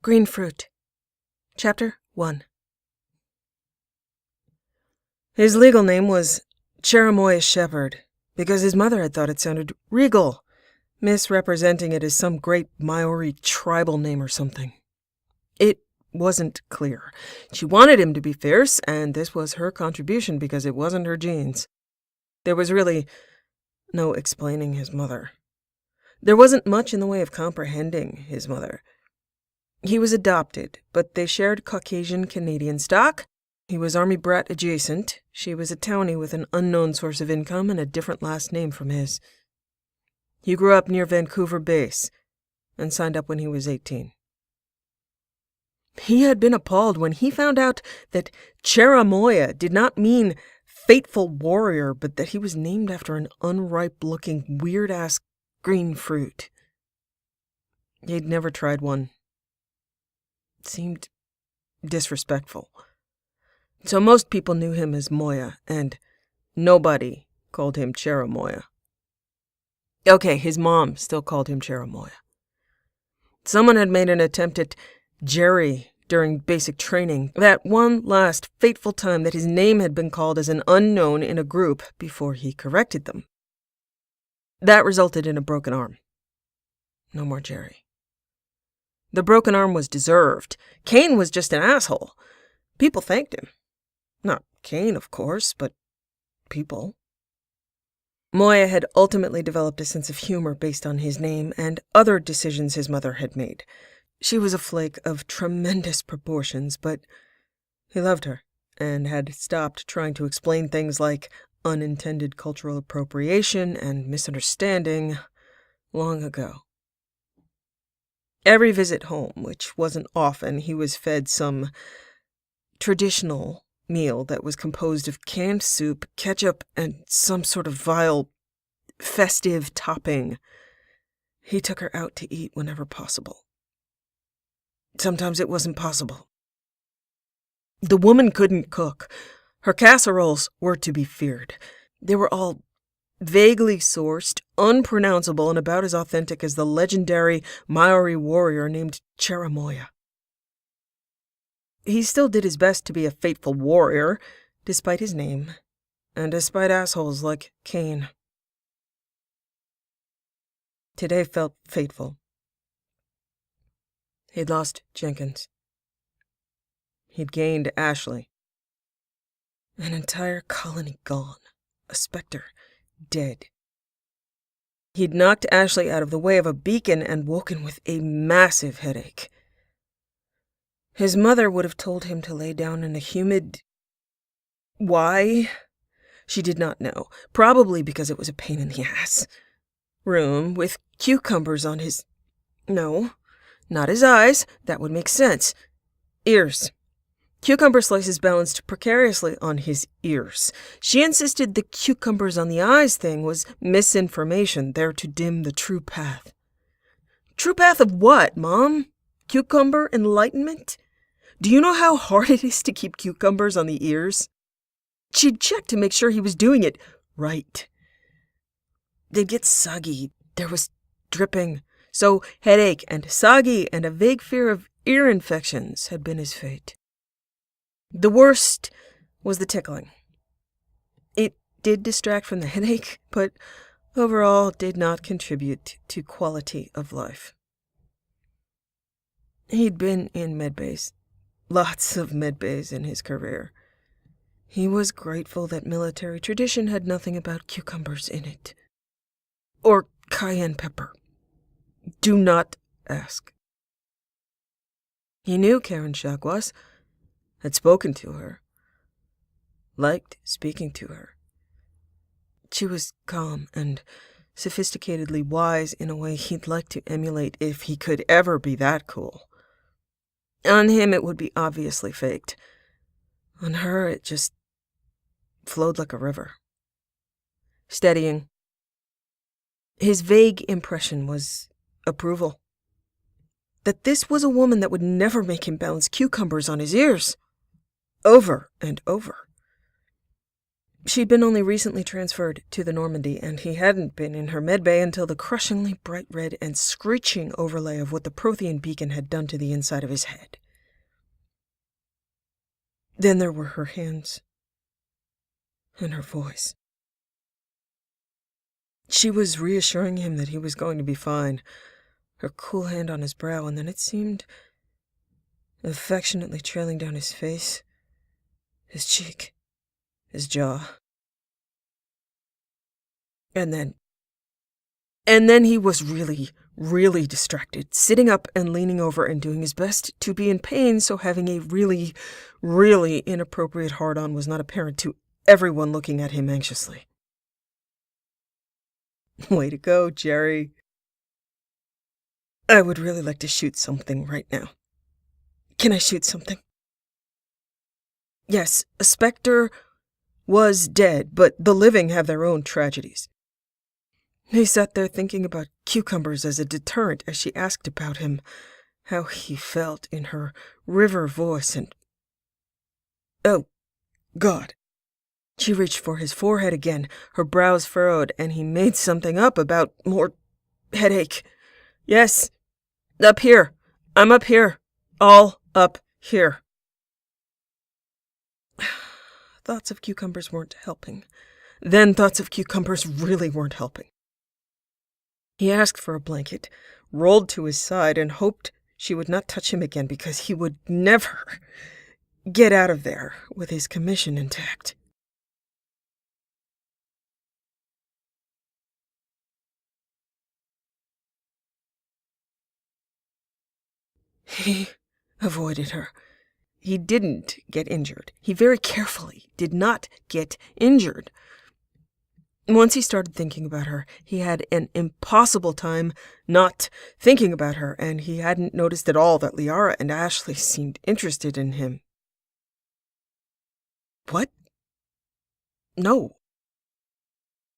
Green Fruit. Chapter 1. His legal name was Shepard, because his mother had thought it sounded regal, misrepresenting it as some great Maori tribal name or something. It wasn't clear. She wanted him to be fierce, and this was her contribution because it wasn't her genes. There was really no explaining his mother. There wasn't much in the way of comprehending his mother. He was adopted, but they shared Caucasian-Canadian stock. He was Army brat adjacent. She was a townie with an unknown source of income and a different last name from his. He grew up near Vancouver Base and signed up when he was 18. He had been appalled when he found out that Cheramoya did not mean fateful warrior, but that he was named after an unripe-looking, weird-ass green fruit. He'd never tried one. It seemed disrespectful. So most people knew him as Moya, and nobody called him Cheramoya. Okay, his mom still called him Cheramoya. Someone had made an attempt at Jerry during basic training, that one last fateful time that his name had been called as an unknown in a group before he corrected them. That resulted in a broken arm. No more Jerry. The broken arm was deserved. Kane was just an asshole. People thanked him. Not Kane, of course, but people. Moya had ultimately developed a sense of humor based on his name and other decisions his mother had made. She was a flake of tremendous proportions, but he loved her and had stopped trying to explain things like unintended cultural appropriation and misunderstanding long ago. Every visit home, which wasn't often, he was fed some traditional meal that was composed of canned soup, ketchup, and some sort of vile, festive topping. He took her out to eat whenever possible. Sometimes it wasn't possible. The woman couldn't cook. Her casseroles were to be feared. They were all vaguely sourced, unpronounceable, and about as authentic as the legendary Maori warrior named Cheramoya. He still did his best to be a fateful warrior, despite his name, and despite assholes like Kane. Today felt fateful. He'd lost Jenkins. He'd gained Ashley. An entire colony gone. A specter. Dead. He'd knocked Ashley out of the way of a beacon and woken with a massive headache. His mother would have told him to lay down in a humid... Why? She did not know. Probably because it was a pain in the ass. Room with cucumbers on his... No, not his eyes. That would make sense. Ears. Cucumber slices balanced precariously on his ears. She insisted the cucumbers on the eyes thing was misinformation, there to dim the true path. True path of what, Mom? Cucumber enlightenment? Do you know how hard it is to keep cucumbers on the ears? She'd checked to make sure he was doing it right. They'd get soggy. There was dripping. So headache and soggy and a vague fear of ear infections had been his fate. The worst was the tickling. It did distract from the headache, but overall did not contribute to quality of life. He'd been in medbays, lots of medbays in his career. He was grateful that military tradition had nothing about cucumbers in it. Or cayenne pepper. Do not ask. He knew Karin Chakwas, had spoken to her, liked speaking to her. She was calm and sophisticatedly wise in a way he'd like to emulate if he could ever be that cool. On him it would be obviously faked. On her it just flowed like a river. Steadying. His vague impression was approval. That this was a woman that would never make him balance cucumbers on his ears. Over and over. She'd been only recently transferred to the Normandy, and he hadn't been in her medbay until the crushingly bright red and screeching overlay of what the Prothean beacon had done to the inside of his head. Then there were her hands and her voice. She was reassuring him that he was going to be fine, her cool hand on his brow, and then it seemed affectionately trailing down his face, his cheek, his jaw. And then he was really distracted, sitting up and leaning over and doing his best to be in pain, so having a really inappropriate hard-on was not apparent to everyone looking at him anxiously. Way to go, Jerry. I would really like to shoot something right now. Can I shoot something? Yes, a Spectre was dead, but the living have their own tragedies. He sat there thinking about cucumbers as a deterrent as she asked about him, how he felt in her river voice, and... Oh, God. She reached for his forehead again, her brows furrowed, and he made something up about more headache. Yes, up here. I'm up here. All up here. Thoughts of cucumbers weren't helping. Then thoughts of cucumbers really weren't helping. He asked for a blanket, rolled to his side, and hoped she would not touch him again because he would never get out of there with his commission intact. He avoided her. He didn't get injured. He very carefully did not get injured. Once he started thinking about her, he had an impossible time not thinking about her, and he hadn't noticed at all that Liara and Ashley seemed interested in him. What? No.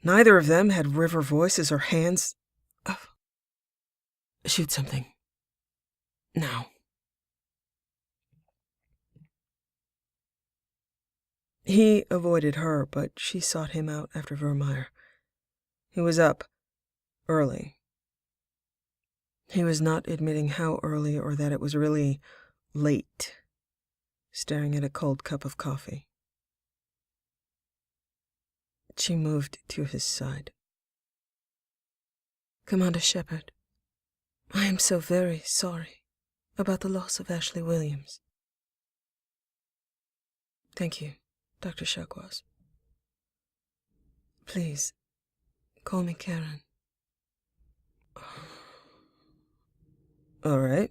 Neither of them had river voices or hands. Shoot something. Now. He avoided her, but she sought him out after Vermeer. He was up. Early. He was not admitting how early or that it was really late, staring at a cold cup of coffee. She moved to his side. Commander Shepard, I am so very sorry about the loss of Ashley Williams. Thank you, Dr. Chakwas. Please, call me Karin. All right.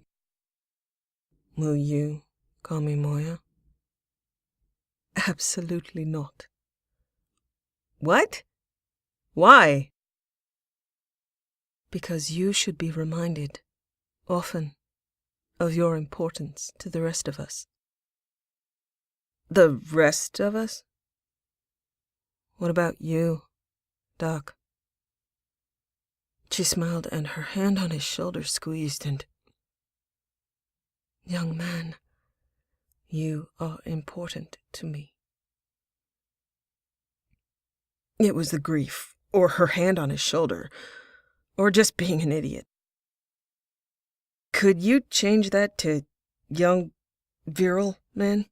Will you call me Moya? Absolutely not. What? Why? Because you should be reminded, often, of your importance to the rest of us. The rest of us? What about you, Doc? She smiled, and her hand on his shoulder squeezed, and... Young man, you are important to me. It was the grief, or her hand on his shoulder, or just being an idiot. Could you change that to young, virile man?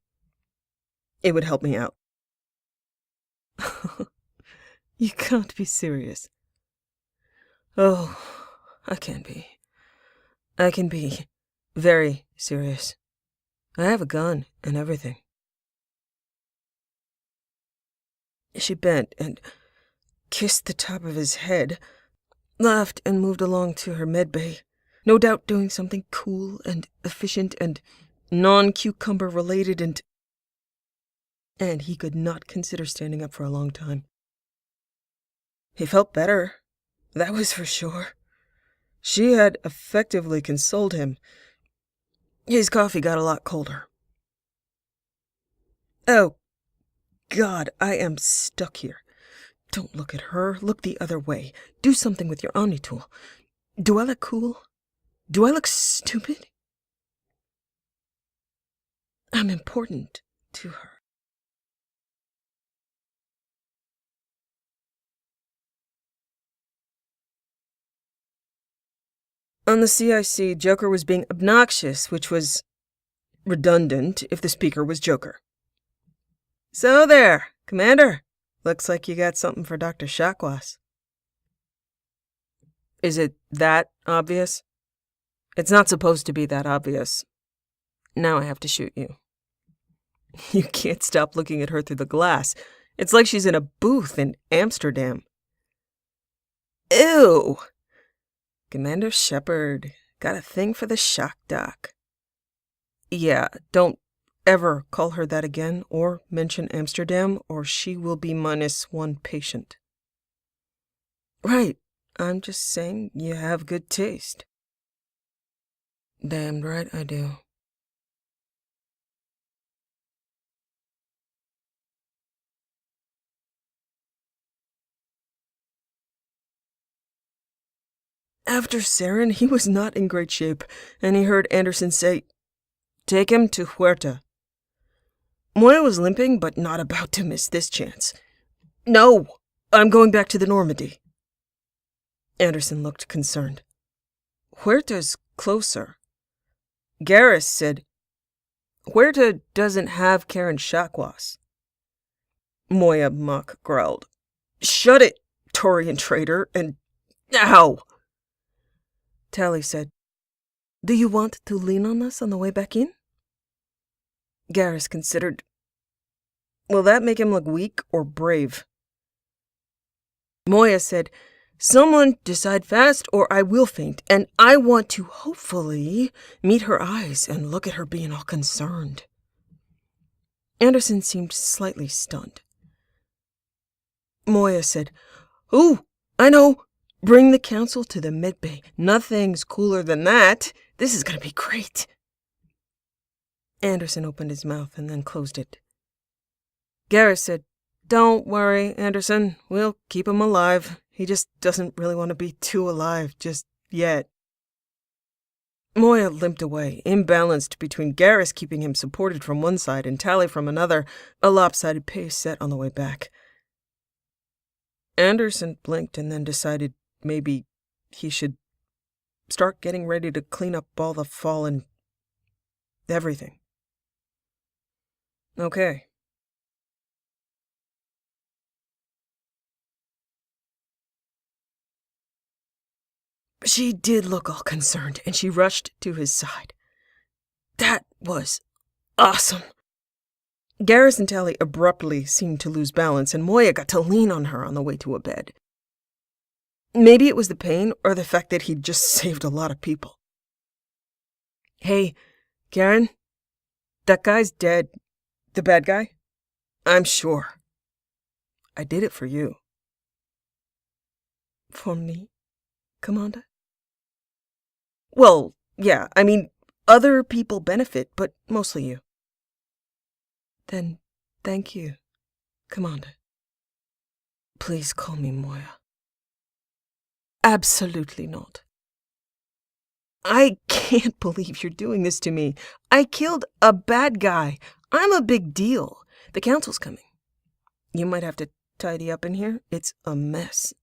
It would help me out. You can't be serious. Oh, I can be. I can be very serious. I have a gun and everything. She bent and kissed the top of his head, laughed and moved along to her medbay, no doubt doing something cool and efficient and non-cucumber related, and he could not consider standing up for a long time. He felt better, that was for sure. She had effectively consoled him. His coffee got a lot colder. Oh, God, I am stuck here. Don't look at her. Look the other way. Do something with your Omnitool. Do I look cool? Do I look stupid? I'm important to her. On the CIC, Joker was being obnoxious, which was redundant if the speaker was Joker. So there, Commander. Looks like you got something for Dr. Chakwas. Is it that obvious? It's not supposed to be that obvious. Now I have to shoot you. You can't stop looking at her through the glass. It's like she's in a booth in Amsterdam. Ew! Commander Shepard, got a thing for the shock doc. Yeah, don't ever call her that again or mention Amsterdam, or she will be -1 patient. Right, I'm just saying you have good taste. Damned right I do. After Saren, he was not in great shape, and he heard Anderson say, "Take him to Huerta." Moya was limping, but not about to miss this chance. "No, I'm going back to the Normandy." Anderson looked concerned. "Huerta's closer." Garrus said, "Huerta doesn't have Karin Chakwas." Moya mock growled, "Shut it, Torian traitor, and ow!" Tally said, "Do you want to lean on us on the way back in?" Garrus considered, "Will that make him look weak or brave?" Moya said, "Someone decide fast or I will faint, and I want to hopefully meet her eyes and look at her being all concerned." Anderson seemed slightly stunned. Moya said, "Ooh, I know. Bring the council to the medbay. Nothing's cooler than that. This is going to be great." Anderson opened his mouth and then closed it. Garrus said, "Don't worry, Anderson. We'll keep him alive. He just doesn't really want to be too alive just yet." Moya limped away, imbalanced between Garrus keeping him supported from one side and Tally from another, a lopsided pace set on the way back. Anderson blinked and then decided maybe he should start getting ready to clean up all the fallen everything. Okay. She did look all concerned, and she rushed to his side. That was awesome. Garrus and Tally abruptly seemed to lose balance, and Moya got to lean on her on the way to a bed. Maybe it was the pain or the fact that he'd just saved a lot of people. "Hey, Karin, that guy's dead. The bad guy? I'm sure. I did it for you." "For me, Commander?" "Well, yeah, I mean, other people benefit, but mostly you." "Then thank you, Commander." "Please call me Moya." "Absolutely not." "I can't believe you're doing this to me. I killed a bad guy. I'm a big deal. The council's coming. You might have to tidy up in here. It's a mess."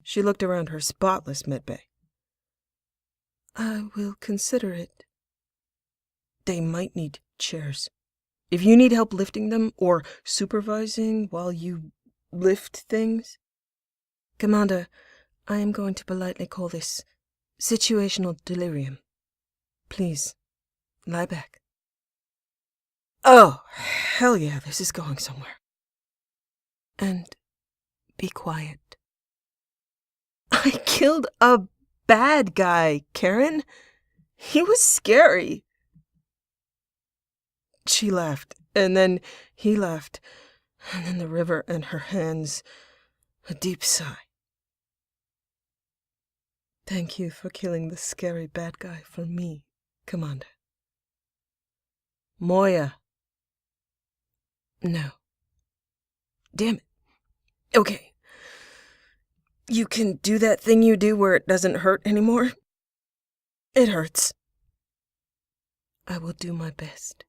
She looked around her spotless medbay. "I will consider it." "They might need chairs. If you need help lifting them or supervising while you lift things." "Commander, I am going to politely call this situational delirium. Please, lie back." "Oh, hell yeah, this is going somewhere." "And be quiet." "I killed a bad guy, Karin. He was scary." She laughed, and then he laughed, and then the river and her hands, a deep sigh. "Thank you for killing the scary bad guy for me, Commander." "Moya." "No." "Damn it. Okay. You can do that thing you do where it doesn't hurt anymore?" "It hurts." "I will do my best.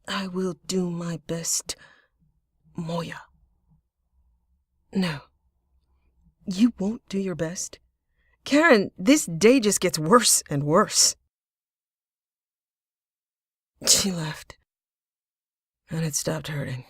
I will do my best, Moya." "No. You won't do your best. Karin, this day just gets worse and worse. She left, and it stopped hurting.